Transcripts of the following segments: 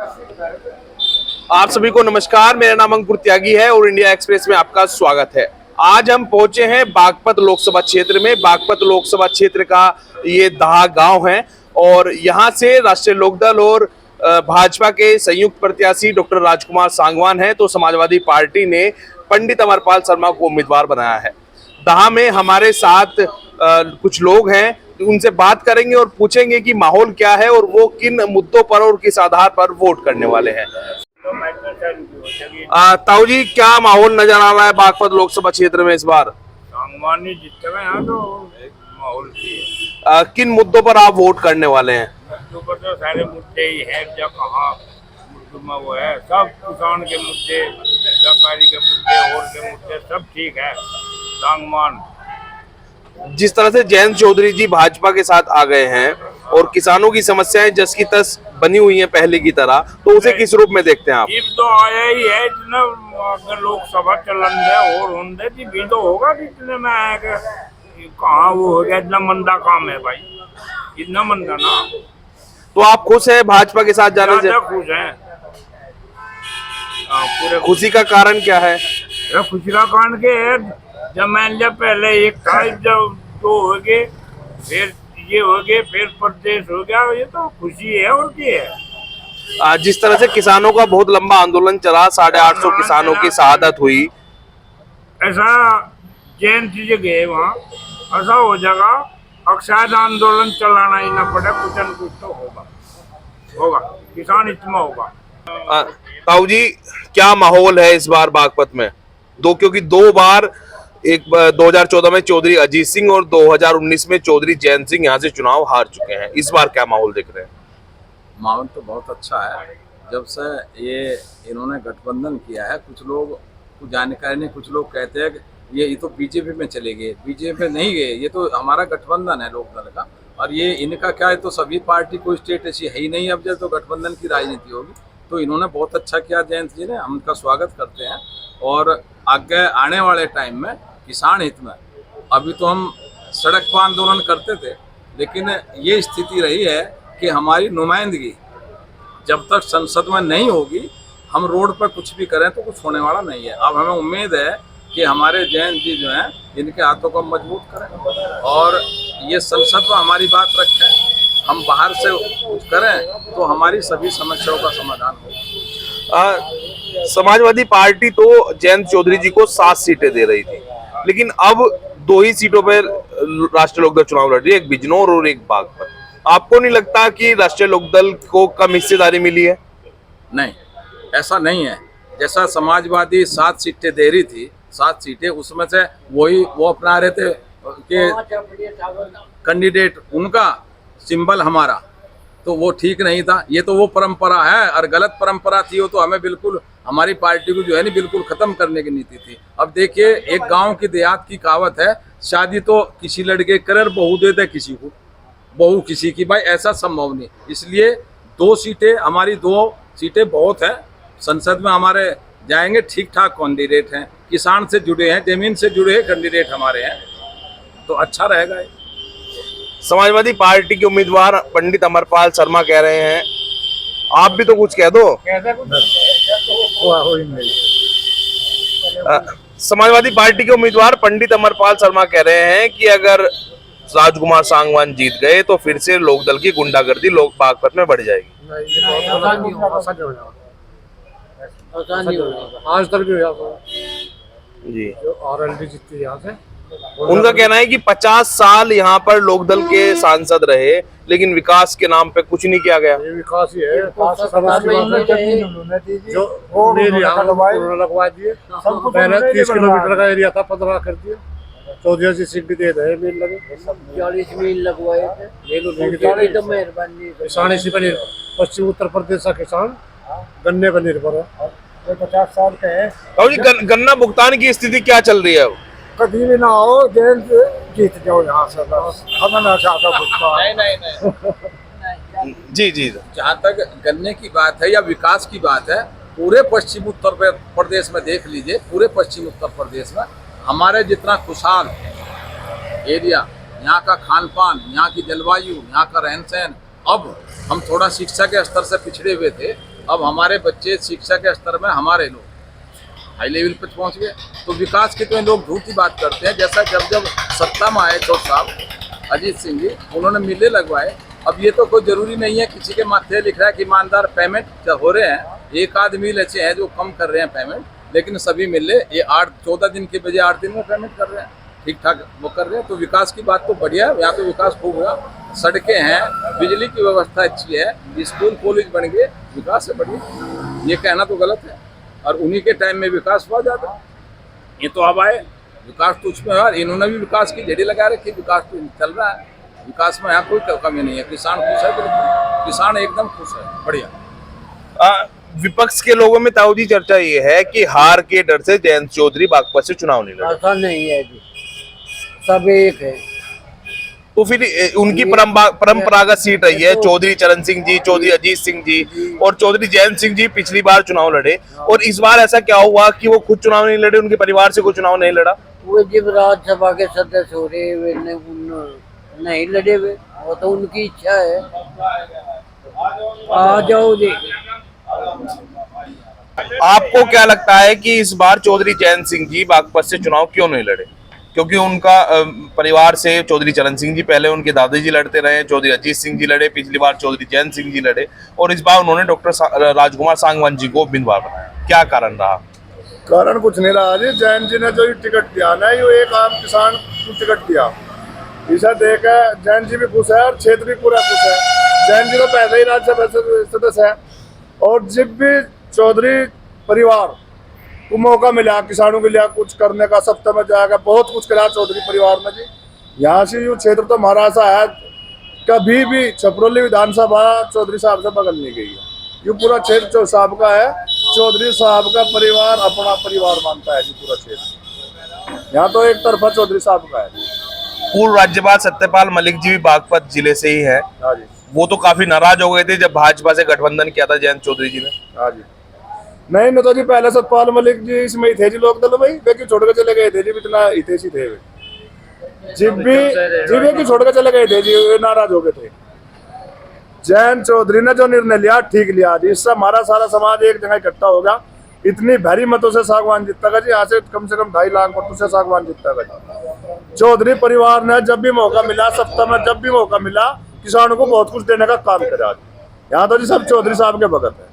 आप सभी को नमस्कार। मेरा नाम अंकुर त्यागी है और इंडिया एक्सप्रेस में आपका स्वागत है। आज हम पहुंचे हैं बागपत लोकसभा क्षेत्र में। बागपत लोकसभा क्षेत्र का ये दहा गांव है और यहां से राष्ट्रीय लोकदल और भाजपा के संयुक्त प्रत्याशी डॉक्टर राजकुमार सांगवान है, तो समाजवादी पार्टी ने पंडित अमरपाल शर्मा को उम्मीदवार बनाया है। दहा में हमारे साथ कुछ लोग हैं, उनसे बात करेंगे और पूछेंगे कि माहौल क्या है और वो किन मुद्दों पर और किस आधार पर वोट करने वाले हैं। ताऊ जी, क्या माहौल नजर आ रहा है बागपत लोकसभा क्षेत्र में इस बार? सांगवानी जीतते हैं यहाँ तो माहौल किन मुद्दों पर आप वोट करने वाले हैं? मुद्दों पर तो सारे मुद्दे ही है। जब कहाँ मुद्दों में वो है, सब किसान के मुद्दे, व्यापारी के मुद्दे और के मुद्दे सब ठीक है। सांगवान जिस तरह से जयंत चौधरी जी भाजपा के साथ आ गए हैं और किसानों की समस्याएं जस की तस बनी हुई हैं पहले की तरह, तो उसे किस रूप में देखते हैं आप? जीत तो आया ही है। इतना अगर लोकसभा चलन दे और होंगे भी तो होगा कि इतने में आएगा। कहाँ वो हो गया, इतना मंदा काम है भाई, इतना मंदा ना। तो आप खुश हैं भाजपा के साथ जाने से? खुश हैं। पूरे खुशी का कारण क्या है? खुशी का कारण के है, जब मान लिया पहले एक था, जब दो हो गए, फिर ये हो गए, फिर प्रदेश हो गया, ये तो खुशी है और क्या है। जिस तरह से किसानों का बहुत लंबा आंदोलन चला, 850 किसानों की शहादत हुई, ऐसा जैन चीजें गए वहाँ, ऐसा हो जाएगा अब शायद आंदोलन चलाना ही ना पड़े, कुछ न कुछ तो होगा किसान इतना होगा। ताऊ जी, क्या माहौल है इस बार बागपत में? क्योंकि दो बार, एक 2014 में चौधरी अजीत सिंह और 2019 में चौधरी जयंत सिंह यहाँ से चुनाव हार चुके हैं। इस बार क्या माहौल देख रहे हैं? माहौल तो बहुत अच्छा है। जब से ये इन्होंने गठबंधन किया है, कुछ लोग कुछ जानकारी नहीं, कुछ लोग कहते हैं कि ये तो बीजेपी में चले गए। बीजेपी में नहीं गए, ये तो हमारा गठबंधन है लोकदल का। और ये इनका क्या है, तो सभी पार्टी कोई स्टेट ऐसी है ही नहीं अब, जब तो गठबंधन की राजनीति होगी। तो इन्होंने बहुत अच्छा किया जयंत जी ने, हम उनका स्वागत करते हैं। और आगे आने वाले टाइम में किसान हित में, अभी तो हम सड़क पर आंदोलन करते थे, लेकिन ये स्थिति रही है कि हमारी नुमाइंदगी जब तक संसद में नहीं होगी, हम रोड पर कुछ भी करें तो कुछ होने वाला नहीं है। अब हमें उम्मीद है कि हमारे जयंत जी जो हैं, इनके हाथों को मजबूत करें और ये संसद में हमारी बात रखें। हम बाहर से कुछ करें तो हमारी सभी समस्याओं का समाधान होगा। समाजवादी पार्टी तो जयंत चौधरी जी को 7 सीटें दे रही थी, लेकिन अब 2 ही सीटों पर राष्ट्रीय लोकदल चुनाव लड़ रही है, एक बिजनौर और एक बागपत। आपको नहीं लगता कि राष्ट्रीय लोकदल को कम हिस्सेदारी मिली है? नहीं, ऐसा नहीं है। जैसा समाजवादी 7 सीटें दे रही थी, 7 सीटें उसमें से वो अपना रहे थे कि कैंडिडेट उनका, सिंबल हमारा, तो वो ठीक नहीं था। ये तो वो परंपरा है और गलत परंपरा थी वो, तो हमें बिल्कुल हमारी पार्टी को जो है ना बिल्कुल खत्म करने की नीति थी। अब देखिए, एक गांव की देहात की कहावत है, शादी तो किसी लड़के करे, बहू दे दे किसी को, बहू किसी की। भाई ऐसा संभव नहीं। इसलिए 2 सीटें, हमारी 2 सीटें बहुत है। संसद में हमारे जाएंगे ठीक ठाक कैंडिडेट हैं, किसान से जुड़े हैं, जमीन से जुड़े हैं कैंडिडेट हमारे हैं, तो अच्छा रहेगा। समाजवादी पार्टी के उम्मीदवार पंडित अमरपाल शर्मा कह रहे हैं, आप भी तो कुछ कह दो। समाजवादी पार्टी के उम्मीदवार पंडित अमरपाल शर्मा कह रहे हैं कि अगर राजकुमार सांगवान जीत गए तो फिर से लोकदल की गुंडागर्दी लोक बागपत में बढ़ जाएगी। आज तक भी जी, जो आरएलडी जीतती है यहाँ से। उनका कहना है कि 50 साल यहाँ पर लोकदल के सांसद रहे, लेकिन विकास के नाम पे कुछ नहीं किया गया। ये विकास ही है, जो लगवा दिए। पहले 30 किलोमीटर का एरिया था, 15 कर दिया। 14 की सीट भी दे रहे, मिल लगे 40 मील लगवाए थे। तो मेहरबानी किसान इसी पर पश्चिम उत्तर प्रदेश का किसान गन्ने पर निर्भर है। 50 साल के है। और ये गन्ना भुगतान की स्थिति क्या चल रही है? कभी भी ना हो, जयंत जीत जाओ यहाँ से, बस हमें ना चाहता कुछ। जी जी, जहाँ तक गन्ने की बात है या विकास की बात है, पूरे पश्चिम उत्तर प्रदेश में देख लीजिए, पूरे पश्चिम उत्तर प्रदेश में हमारे जितना खुशहाल एरिया, यहाँ का खान पान, यहाँ की जलवायु, यहाँ का रहन सहन, अब हम थोड़ा शिक्षा के स्तर से पिछड़े हुए थे, अब हमारे बच्चे शिक्षा के स्तर में हमारे लोग हाई लेवल पर पहुंच गए, तो विकास की तो लोग झूठी बात करते हैं। जैसा जब सत्ता में आए 2 साल अजीत सिंह जी, उन्होंने मिले लगवाए। अब ये तो कोई जरूरी नहीं है किसी के माथे लिख रहा है कि ईमानदार पेमेंट हो रहे हैं, एक आध मिल ऐसे हैं जो कम कर रहे हैं पेमेंट, लेकिन सभी मिले ये 14 दिन के बजाय 8 दिन में पेमेंट कर रहे हैं, ठीक ठाक वो कर रहे हैं। तो विकास की बात तो बढ़िया है, यहाँ पे विकास खूब हुआ, सड़कें हैं, बिजली की व्यवस्था अच्छी है, स्कूल कॉलेज बन गए, विकास है बढ़िया। ये कहना तो गलत है, और उन्हीं के टाइम में विकास हुआ ज़्यादा। ये तो अब आए विकास तो उसमें हुआ, इन्होंने भी विकास की झड़ी लगा रखी, विकास तो चल रहा है, विकास में यहाँ कोई कमी नहीं है। किसान खुश है, बिल्कुल किसान एकदम खुश है, बढ़िया। विपक्ष के लोगों में ताऊ जी चर्चा ये है कि हार के डर से जयंत चौधरी बागपत से चुनाव नहीं लड़े। ऐसा नहीं है जी, सब एक है। तो फिर उनकी परंपरागत सीट रही है, चौधरी चरण सिंह जी, चौधरी अजीत सिंह जी और चौधरी जयंत सिंह जी पिछली बार चुनाव लड़े, और इस बार ऐसा क्या हुआ कि वो खुद चुनाव नहीं लड़े, उनके परिवार से कोई चुनाव नहीं लड़ा? वो जब राज्यसभा के सदस्य हो रहे वे नहीं लड़े हुए, वो तो उनकी इच्छा है। आ जाओ जी। आपको क्या लगता है कि इस बार चौधरी जयंत सिंह जी बागपत से चुनाव क्यों नहीं लड़े? क्योंकि उनका परिवार से चौधरी चरण सिंह जी पहले उनके दादाजी लड़ते रहे, चौधरी अजीत सिंह जी लड़े, पिछली बार चौधरी जयंत सिंह जी लड़े, और इस बार उन्होंने डॉक्टर राजकुमार सांगवान जी को उम्मीदवार बनाया। क्या कारण रहा? कारण कुछ नहीं रहा जी। जैन जी ने जो टिकट दिया ना, ये एक आम किसान को टिकट दिया, इसे देकर जैन जी भी खुश है और क्षेत्र भी पूरा खुश है। जैन जी तो पहले ही राज्यसभा सदस्य है, और जब भी चौधरी परिवार को मौका मिला किसानों के लिए कुछ करने का, सप्ताह में जाएगा, बहुत कुछ करा चौधरी परिवार में जी। यहाँ से यूँ क्षेत्र तो हमारा ऐसा है, कभी भी छपरौली विधानसभा चौधरी साहब से बगल नहीं गई है। ये पूरा क्षेत्र साहब का है, चौधरी साहब का परिवार अपना परिवार मानता है जी पूरा क्षेत्र। यहाँ तो एक तरफा चौधरी साहब का है। पूर्व राज्यपाल सत्यपाल मलिक जी भी बागपत जिले से ही है। हाँ जी। वो तो काफी नाराज हो गए थे जब भाजपा से गठबंधन किया था जयंत चौधरी जी ने। हाँ जी। नहीं तो जी पहले सतपाल मलिक जी इसमें ही थे जी, लोक दल भाई वे क्यों छोड़ के चले गए थे जी, इतना हितेशी थे वे जी वे क्यों छोड़ के चले गए थे जी, वे नाराज हो गए थे। जयंत चौधरी ने जो निर्णय लिया ठीक लिया जी, इससे हमारा सारा समाज एक जगह इकट्ठा होगा। इतनी भारी मतों से सागवान जीतेगा जी, यहाँ से कम 2.5 लाख मतों से सागवान जीतेगा जी। चौधरी परिवार ने जब भी मौका मिला, सप्ताह में जब भी मौका मिला, किसानों को बहुत कुछ देने का काम करा। यहाँ तो जी सब चौधरी साहब के भगत है।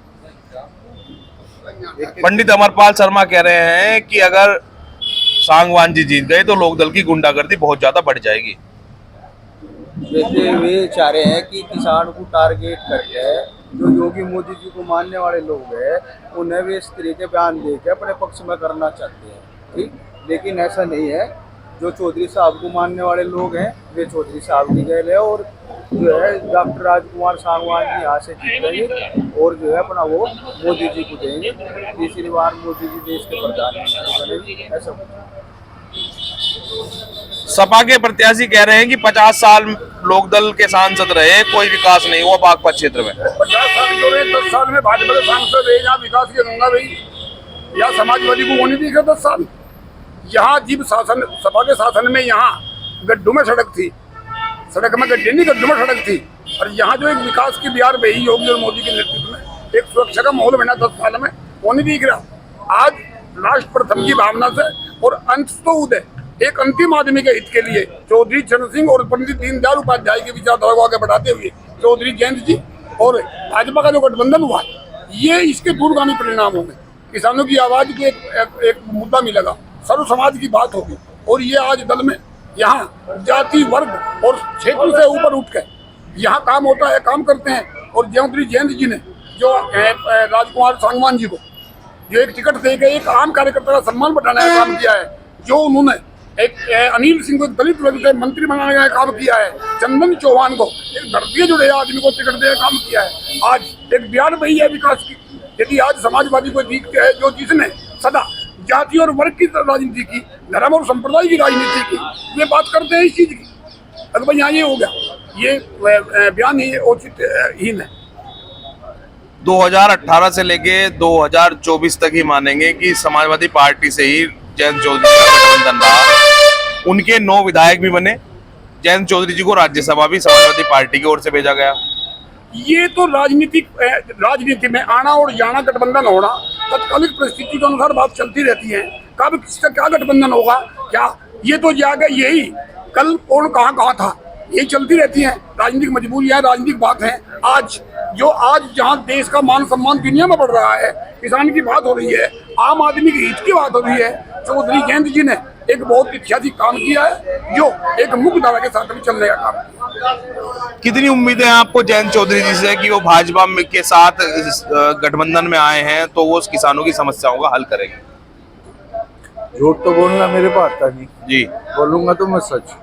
पंडित अमरपाल शर्मा कह रहे हैं कि अगर सांगवान जी जीत गए तो लोकदल की गुंडागर्दी बहुत ज्यादा बढ़ जाएगी। जैसे वे चाह रहे हैं कि किसान को टारगेट करके जो योगी मोदी जी को मानने वाले लोग हैं, उन्हें वे इस तरह के बयान देकर अपने पक्ष में करना चाहते हैं, ठीक। लेकिन ऐसा नहीं है, जो चौधरी साहब को मानने वाले लोग हैं वे चौधरी साहब की गैल है, और जो है डॉक्टर राजकुमार सांगवान जी यहाँ से जीतेंगे और जो है अपना वो मोदी जी को देंगे, तीसरी बार मोदी जी देश के प्रधानमंत्री बनेंगे, ऐसा। सपा के प्रत्याशी कह रहे हैं कि 50 साल लोकदल के सांसद रहे, कोई विकास नहीं हुआ बागपत क्षेत्र में। 50 साल जो रहे, 10 साल में भाजपा के सांसद है, यहाँ विकास के होगा भाई, यहाँ समाजवादी को होने दी 10 साल। यहाँ जीव शासन, सपा के शासन में यहाँ गड्ढों में सड़क थी, सड़क में गड्ढे नहीं, गड्ढों में सड़क थी। और यहाँ जो एक विकास की बिहार बही योगी और मोदी के नेतृत्व में एक सुरक्षा का माहौल बना 10 साल में, वो नहीं दिख रहा। आज राष्ट्र प्रथम की भावना से और अंत तो उदय एक अंतिम आदमी के हित के लिए चौधरी चरण सिंह और पंडित दीनदयाल उपाध्याय की विचारधारा को आगे बढ़ाते हुए चौधरी जयंत जी और भाजपा का जो गठबंधन हुआ, ये इसके दूरगामी परिणाम होंगे। किसानों की आवाज को एक मुद्दा मिलेगा, सर्व समाज की बात होगी, और ये आज दल में यहाँ जाति वर्ग और क्षेत्र से ऊपर उठ के यहाँ काम होता है, काम करते हैं। और चौधरी जयंत जी ने जो राजकुमार सांगवान जी को जो एक टिकट दे के एक आम कार्यकर्ता का सम्मान बढ़ाने का काम किया है, जो उन्होंने एक अनिल सिंह को दलित वर्ग से मंत्री बनाने का काम किया है, चंदन चौहान को एक धरती जुड़े आदमी को टिकट देने का काम किया है। आज एक बयान वही है विकास की। यदि आज समाजवादी को दिखते है जो जिसने सदा जाति और वर्ग की राजनीति की, धर्म और संप्रदाय की राजनीति की, ये बात करते हैं इस चीज की। अगर भाई यहाँ ये हो गया, ये बयान ही औचित्यहीन है। 2018 से लेके 2024 तक ही मानेंगे कि समाजवादी पार्टी से ही जयंत चौधरी का गठबंधन रहा। उनके 9 विधायक भी बने। जयंत चौधरी जी को राज्यसभा भी समाजवादी पार्टी की ओर से भेजा गया। ये तो राजनीति में आना और जाना, गठबंधन होना, तत्कालिक परिस्थिति के अनुसार बात चलती रहती है। कब किसका क्या गठबंधन होगा, क्या ये तो जाएगा, यही कल कौन कहाँ था, यही चलती रहती है। राजनीतिक मजबूरी है, राजनीतिक बात है। आज जहाँ देश का मान सम्मान दुनिया में बढ़ रहा है, किसान की बात हो रही है, आम आदमी के हित की बात हो रही है, चौधरी जयंत जी ने एक बहुत ऐतिहासिक काम किया है, जो एक मुख्य धारा के साथ भी चलने का काम किया। कितनी उम्मीदें हैं आपको जयंत चौधरी जी से कि वो भाजपा के साथ गठबंधन में आए हैं तो वो किसानों की समस्याओं का हल करेंगे? झूठ तो बोलना मेरे को आता नहीं जी, बोलूंगा तो मैं सच।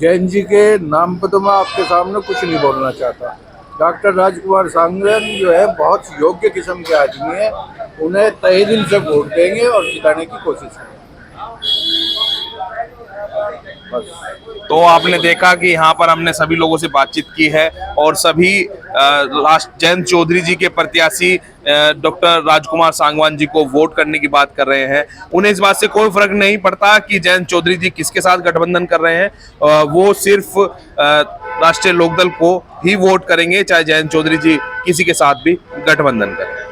जैन जी के नाम पर तो मैं आपके सामने कुछ नहीं बोलना चाहता। डॉक्टर राजकुमार सांगवान जो है बहुत योग्य किस्म के आदमी है, उन्हें तहे दिल से वोट देंगे और जिताने की कोशिश करेंगे बस। तो आपने देखा कि यहाँ पर हमने सभी लोगों से बातचीत की है और सभी जयंत चौधरी जी के प्रत्याशी डॉक्टर राजकुमार सांगवान जी को वोट करने की बात कर रहे हैं। उन्हें इस बात से कोई फर्क नहीं पड़ता कि जयंत चौधरी जी किसके साथ गठबंधन कर रहे हैं, वो सिर्फ राष्ट्रीय लोकदल को ही वोट करेंगे, चाहे जयंत चौधरी जी किसी के साथ भी गठबंधन करें।